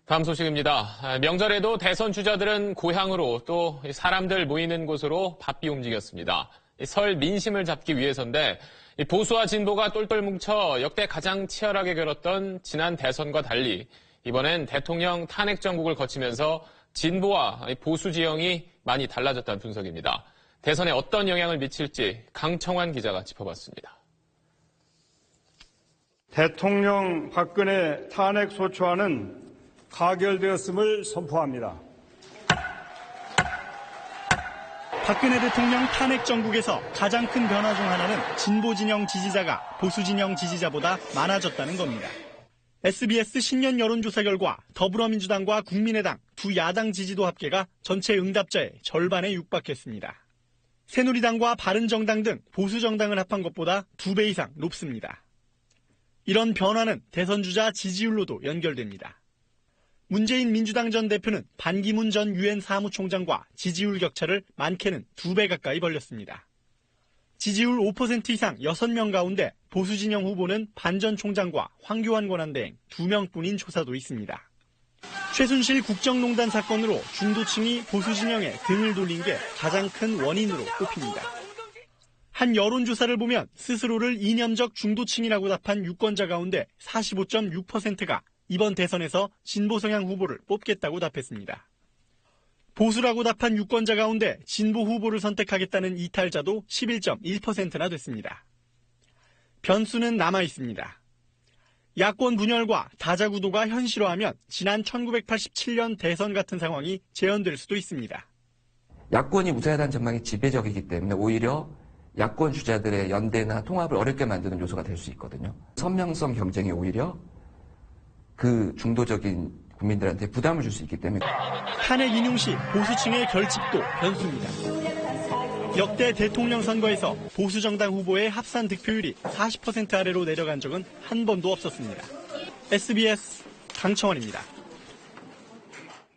다음 소식입니다. 명절에도 대선 주자들은 고향으로 또 사람들 모이는 곳으로 바삐 움직였습니다. 설 민심을 잡기 위해서인데 보수와 진보가 똘똘 뭉쳐 역대 가장 치열하게 겨뤘던 지난 대선과 달리 이번엔 대통령 탄핵 정국을 거치면서 진보와 보수 지형이 많이 달라졌다는 분석입니다. 대선에 어떤 영향을 미칠지 강청환 기자가 짚어봤습니다. 대통령 박근혜 탄핵 소추안은 가결되었음을 선포합니다. 박근혜 대통령 탄핵 정국에서 가장 큰 변화 중 하나는 진보 진영 지지자가 보수 진영 지지자보다 많아졌다는 겁니다. SBS 신년 여론조사 결과 더불어민주당과 국민의당 두 야당 지지도 합계가 전체 응답자의 절반에 육박했습니다. 새누리당과 바른정당 등 보수 정당을 합한 것보다 2배 이상 높습니다. 이런 변화는 대선 주자 지지율로도 연결됩니다. 문재인 민주당 전 대표는 반기문 전 유엔 사무총장과 지지율 격차를 많게는 2배 가까이 벌렸습니다. 지지율 5% 이상 6명 가운데 보수 진영 후보는 반 전 총장과 황교안 권한대행 2명뿐인 조사도 있습니다. 최순실 국정농단 사건으로 중도층이 보수 진영에 등을 돌린 게 가장 큰 원인으로 꼽힙니다. 한 여론조사를 보면 스스로를 이념적 중도층이라고 답한 유권자 가운데 45.6%가 이번 대선에서 진보 성향 후보를 뽑겠다고 답했습니다. 보수라고 답한 유권자 가운데 진보 후보를 선택하겠다는 이탈자도 11.1%나 됐습니다. 변수는 남아 있습니다. 야권 분열과 다자 구도가 현실화하면 지난 1987년 대선 같은 상황이 재현될 수도 있습니다. 야권이 무사야단 전망이 지배적이기 때문에 오히려 야권 주자들의 연대나 통합을 어렵게 만드는 요소가 될 수 있거든요. 선명성 경쟁이 오히려 그 중도적인 국민들한테 부담을 줄 수 있기 때문에 탄핵 인용 시 보수층의 결집도 변수입니다. 역대 대통령 선거에서 보수 정당 후보의 합산 득표율이 40% 아래로 내려간 적은 한 번도 없었습니다. SBS 강청환입니다.